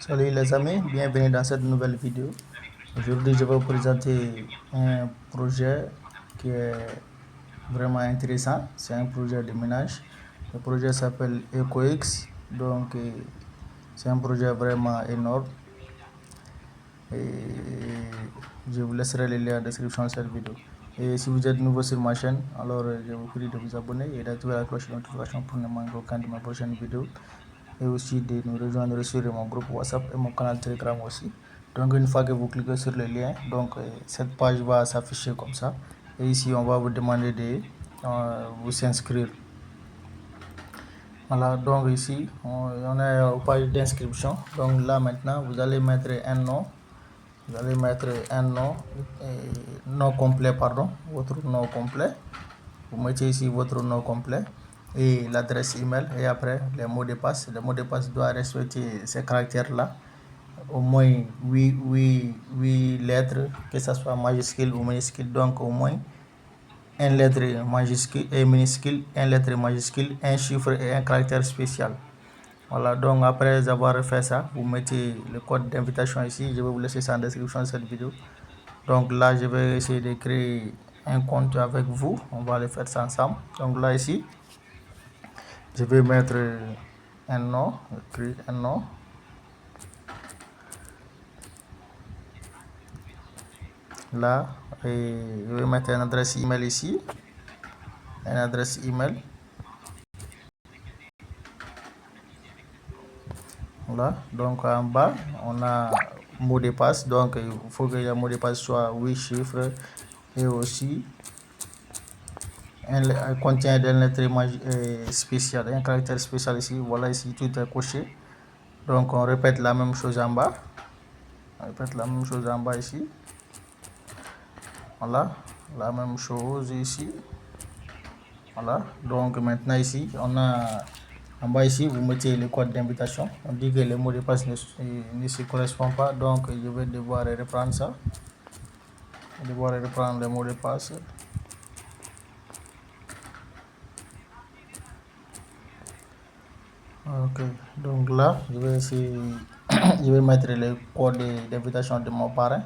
Salut les amis, bienvenue dans cette nouvelle vidéo. Aujourd'hui, je vais vous présenter un projet qui est vraiment intéressant. C'est un projet de ménage. Le projet s'appelle EcoX. Donc, c'est un projet vraiment énorme. Et je vous laisserai le lien en description de cette vidéo. Et si vous êtes nouveau sur ma chaîne, alors je vous prie de vous abonner et d'activer la cloche de notification pour ne manquer aucun de mes prochaines vidéos. Et aussi de nous rejoindre sur mon groupe WhatsApp et mon canal Telegram aussi. Donc une fois que vous cliquez sur le lien, donc cette page va s'afficher comme ça. Et ici on va vous demander de vous inscrire. Voilà, donc ici on est aux pages d'inscription. Donc là maintenant vous allez mettre un nom. Vous allez mettre un nom, nom complet, pardon, votre nom complet. Vous mettez ici votre nom complet et l'adresse email et après les mots de passe. Les mots de passe doivent respecter ces caractères-là. Au moins 8 lettres, que ce soit majuscule ou minuscule. Donc au moins une lettre majuscule et minuscule, une lettre majuscule, un chiffre et un caractère spécial. Voilà, donc après avoir fait ça, vous mettez le code d'invitation ici. Je vais vous laisser ça en description de cette vidéo. Donc là, je vais essayer de créer un compte avec vous. On va le faire ça ensemble. Donc là, ici, je vais mettre un nom, écrire un nom. Là, et je vais mettre une adresse email ici. Une adresse email. Là, donc en bas, on a mot de passe. Donc il faut que le mot de passe soit 8 chiffres et aussi contient des lettres spéciales, un caractère spécial ici. Voilà, ici tout est coché. Donc on répète la même chose en bas. On répète la même chose en bas ici. Voilà, la même chose ici. Voilà, donc maintenant ici, on a en bas ici, vous mettez le code d'invitation. On dit que le mot de passe ne se correspond pas, donc je vais devoir reprendre ça. Je vais devoir reprendre le mot de passe. Ok, donc là, je vais essayer, je vais mettre le code d'invitation de mon parrain.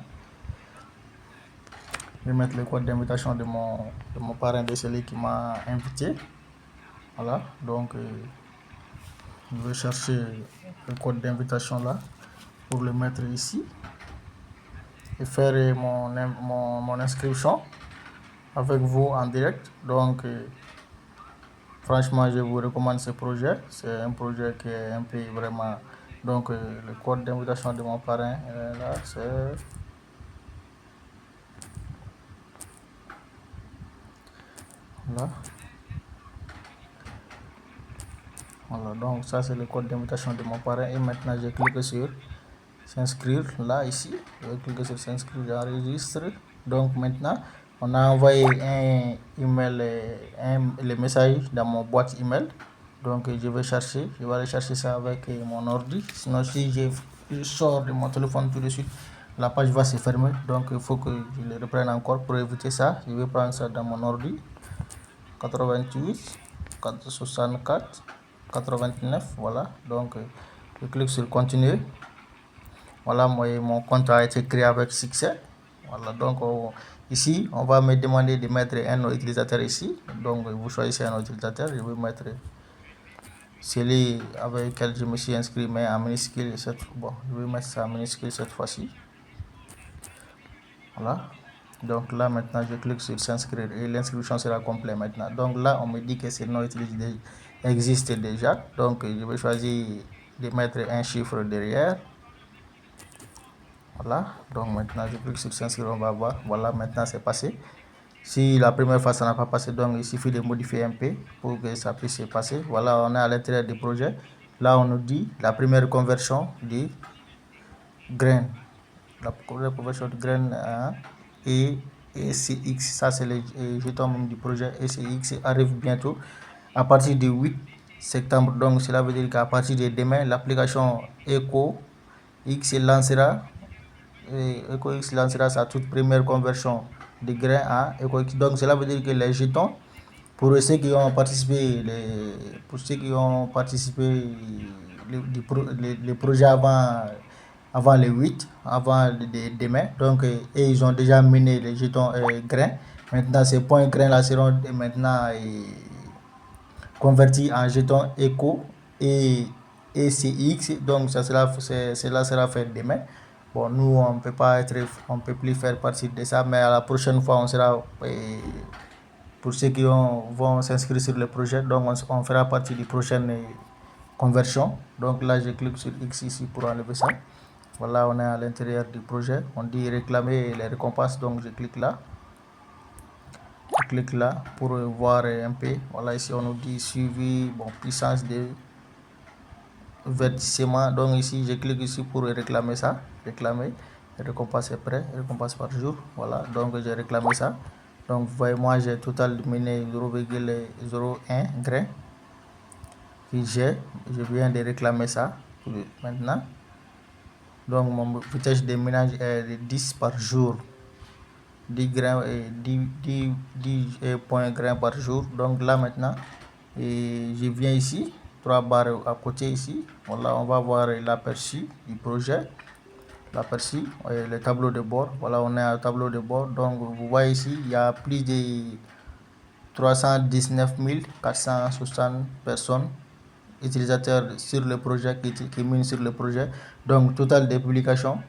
Je vais mettre le code d'invitation de mon parrain, de celui qui m'a invité. Voilà, donc je vais chercher le code d'invitation là pour le mettre ici et faire mon inscription avec vous en direct. Donc franchement, je vous recommande ce projet. C'est un projet qui est un peu vraiment. Donc le code d'invitation de mon parrain là, c'est là. Voilà, donc ça c'est le code d'invitation de mon parrain et maintenant je clique sur s'inscrire là ici. Je vais cliquer sur s'inscrire, j'enregistre. Donc maintenant on a envoyé un email, le message dans mon boîte email. Donc je vais aller chercher ça avec mon ordi. Sinon si je sors de mon téléphone tout de suite, la page va se fermer. Donc il faut que je le reprenne encore. Pour éviter ça, je vais prendre ça dans mon ordi. 88 464 89. Voilà, donc je clique sur continuer. Voilà, mon compte a été créé avec succès. Voilà, donc ici on va me demander de mettre un nom utilisateur ici. Donc vous choisissez un nom utilisateur. Je vais mettre celui avec lequel je me suis inscrit, mais en minuscule. Bon, je vais mettre ça en minuscule cette fois-ci. Voilà, donc là maintenant je clique sur s'inscrire et l'inscription sera complète maintenant. Donc là on me dit que ce nom existe déjà. Donc je vais choisir de mettre un chiffre derrière. Voilà, donc maintenant je clique sur s'inscrire, on va voir. Voilà, maintenant c'est passé. Si la première fois ça n'a pas passé, donc il suffit de modifier un peu pour que ça puisse se passer. Voilà, on est à l'intérieur du projet. Là on nous dit la première conversion de graines. La première conversion de graines et ECX, ça c'est le jeton même du projet. ECX arrive bientôt à partir du 8 septembre. Donc cela veut dire qu'à partir de demain, l'application EcoX lancera. EcoX lancera sa toute première conversion de grains à EcoX. Donc cela veut dire que les jetons, pour ceux qui ont participé, les projets avant avant les 8, avant demain. Donc, et ils ont déjà miné les jetons grains. Maintenant, ces points grains là seront maintenant convertis en jetons ECO et ECX. Donc, cela sera fait demain. Bon, nous, on peut plus faire partie de ça, mais à la prochaine fois, on sera, pour ceux qui vont s'inscrire sur le projet, donc on fera partie du prochaine conversion. Donc là, je clique sur X ici pour enlever ça. Voilà, on est à l'intérieur du projet. On dit réclamer les récompenses, donc je clique là. Je clique là pour voir un peu. Voilà, ici on nous dit suivi, bon, puissance de verdissement. Donc ici, je clique ici pour réclamer ça. Réclamer. Récompense est prêt. Récompense par jour. Voilà, donc j'ai réclamé ça. Donc vous voyez, moi j'ai total miné 0,01 grain. Je viens de réclamer ça maintenant. Donc mon vitesse de minage est de 10 par jour. 10 grains et 10 points grains par jour. Donc là maintenant, je viens ici, 3 barres à côté ici. Voilà, on va voir l'aperçu du projet. L'aperçu, le tableau de bord. Voilà, on est à tableau de bord. Donc vous voyez ici, il y a plus de 319 460 personnes utilisateurs sur le projet qui minent sur le projet. Donc total des publications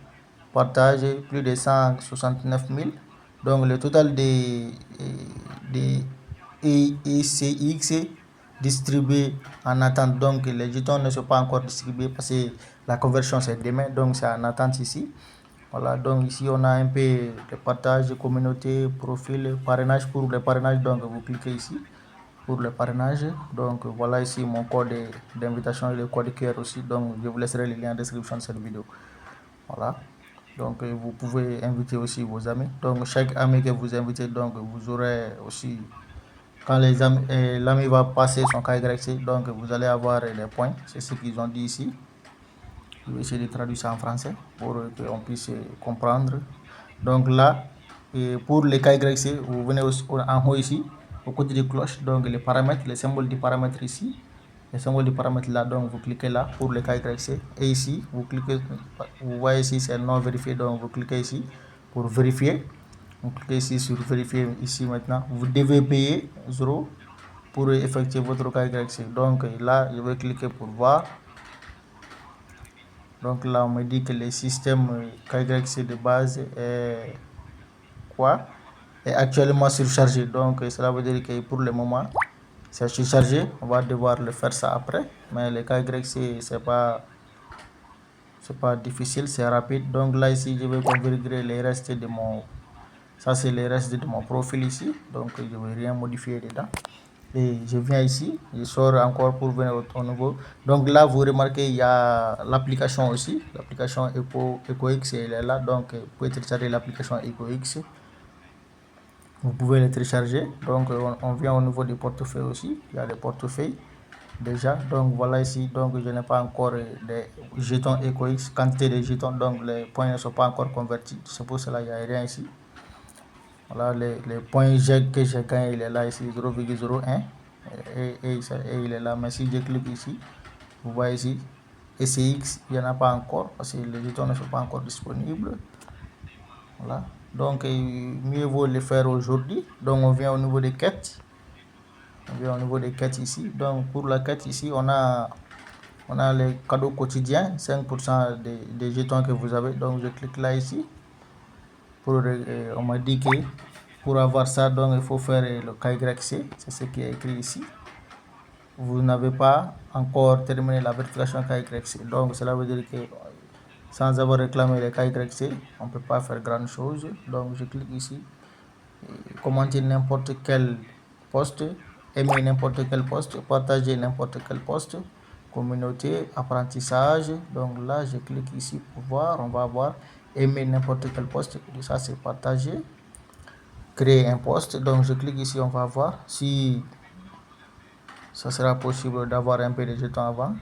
partagées plus de 169 000. Donc le total des ECX distribués en attente. Donc les jetons ne sont pas encore distribués parce que la conversion c'est demain, donc c'est en attente ici. Voilà, donc ici on a un peu le partage, communauté, profil, parrainage. Pour le parrainage, donc vous cliquez ici pour le parrainage. Donc voilà ici mon code d'invitation et le code QR aussi. Donc je vous laisserai le lien en description de cette vidéo. Voilà. Donc vous pouvez inviter aussi vos amis. Donc chaque ami que vous invitez, donc vous aurez aussi, quand l'ami va passer son KYC, donc vous allez avoir les points. C'est ce qu'ils ont dit ici. Je vais essayer de traduire ça en français pour qu'on puisse comprendre. Donc là, pour les KYC, vous venez en haut ici, au côté des cloches, donc les paramètres, les symboles du paramètre ici, les symboles du paramètre là, donc vous cliquez là pour les KYC. Et ici, vous cliquez, vous voyez ici c'est non vérifié, donc vous cliquez ici pour vérifier. Vous cliquez ici sur vérifier ici maintenant. Vous devez payer 0 pour effectuer votre KYC. Donc là, je vais cliquer pour voir. Donc là, on me dit que le système KYC de base est est actuellement surchargé. Donc cela veut dire que pour le moment, c'est surchargé. On va devoir le faire ça après. Mais le KYC, c'est pas difficile, c'est rapide. Donc là, ici, je vais configurer les restes de mon... Ça, c'est les restes de mon profil ici. Donc je ne vais rien modifier dedans. Et je viens ici, je sors encore pour venir au nouveau. Donc là, vous remarquez, il y a l'application aussi. L'application EcoX, elle est là. Donc, vous pouvez télécharger l'application EcoX. Vous pouvez le télécharger. Donc, on vient au niveau du portefeuille aussi. Il y a le portefeuille déjà. Donc, voilà ici. Donc, je n'ai pas encore des jetons EcoX, quantité de jetons. Donc, les points ne sont pas encore convertis. C'est pour cela qu'il n'y a rien ici. Voilà, les points que j'ai gagné, il est là ici, 0,01 et il est là. Mais si je clique ici, vous voyez ici, SCX, il n'y en a pas encore parce que les jetons ne sont pas encore disponibles. Voilà, donc mieux vaut le faire aujourd'hui. Donc on vient au niveau des quêtes. On vient au niveau des quêtes ici. Donc pour la quête ici, on a les cadeaux quotidiens, 5% des jetons que vous avez. Donc je clique là ici. On m'a dit que pour avoir ça, donc il faut faire le KYC, c'est ce qui est écrit ici. Vous n'avez pas encore terminé la vérification KYC, donc cela veut dire que sans avoir réclamé le KYC, on ne peut pas faire grand chose. Donc je clique ici, commenter n'importe quel poste, aimer n'importe quel poste, partager n'importe quel poste, communauté, apprentissage. Donc là, je clique ici pour voir, on va voir aimer n'importe quel poste, ça c'est partager, créer un poste. Donc je clique ici, on va voir si ça sera possible d'avoir un peu de jetons avant.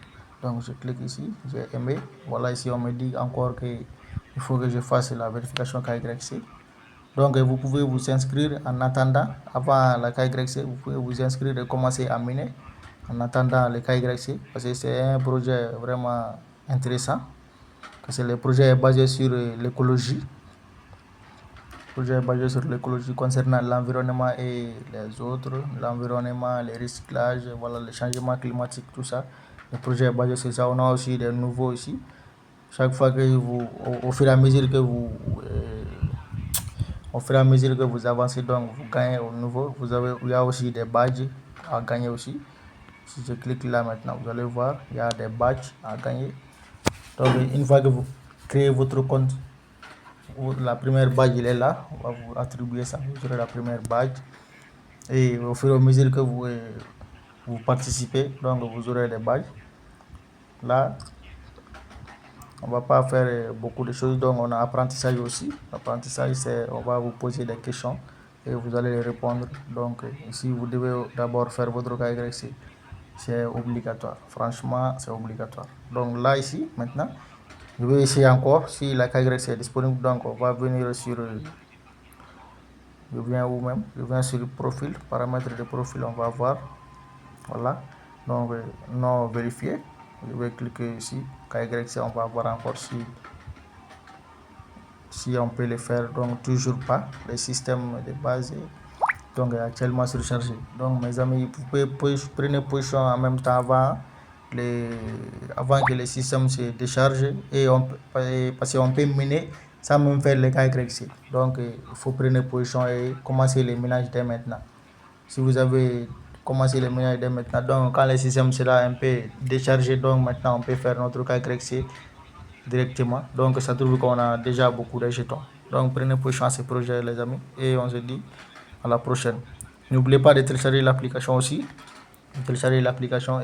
Donc je clique ici, j'ai aimé. Voilà, ici on me dit encore que il faut que je fasse la vérification KYC. Donc vous pouvez vous inscrire en attendant, avant la KYC, vous pouvez vous inscrire et commencer à miner en attendant le KYC parce que c'est un projet vraiment intéressant. parce que le projet est basé sur l'écologie. Le projet est basé sur l'écologie concernant l'environnement et les autres, l'environnement, les recyclages, voilà, le changement climatique, tout ça. Le projet est basé sur ça. On a aussi des nouveaux ici. Chaque fois que au fur et à mesure que au fur et à mesure que vous avancez, donc vous gagnez au nouveau. Il y a aussi des badges à gagner aussi. Si je clique là maintenant, vous allez voir, il y a des badges à gagner. Donc une fois que vous créez votre compte, la première badge il est là, on va vous attribuer ça, vous aurez la première badge. Et au fur et à mesure que vous participez, donc vous aurez des badges. Là, on va pas faire beaucoup de choses, donc on a apprentissage aussi. L'apprentissage, c'est on va vous poser des questions et vous allez les répondre. Donc ici, vous devez d'abord faire votre KYC. C'est obligatoire. Franchement, c'est obligatoire. Donc là, ici, maintenant, je vais essayer encore si la KYC est disponible. Donc, on va venir sur. Je viens où même? Je viens sur le profil, paramètres de profil, on va voir. Voilà. Donc, non vérifié. Je vais cliquer ici. KYC, on va voir encore si on peut le faire. Donc, toujours pas. Le système de base est donc actuellement surchargé. Donc, mes amis, vous pouvez prendre position en même temps avant que le système se décharge et parce qu'on peut miner sans même faire le KYC. Donc, il faut prendre position et commencer le minage dès maintenant. Si vous avez commencé le minage dès maintenant, donc quand le système sera un peu déchargé, donc maintenant on peut faire notre KYC directement. Donc, ça trouve qu'on a déjà beaucoup de jetons. Donc, prenez position à ce projet, les amis, et on se dit à la prochaine. N'oubliez pas de télécharger l'application aussi. Télécharger l'application.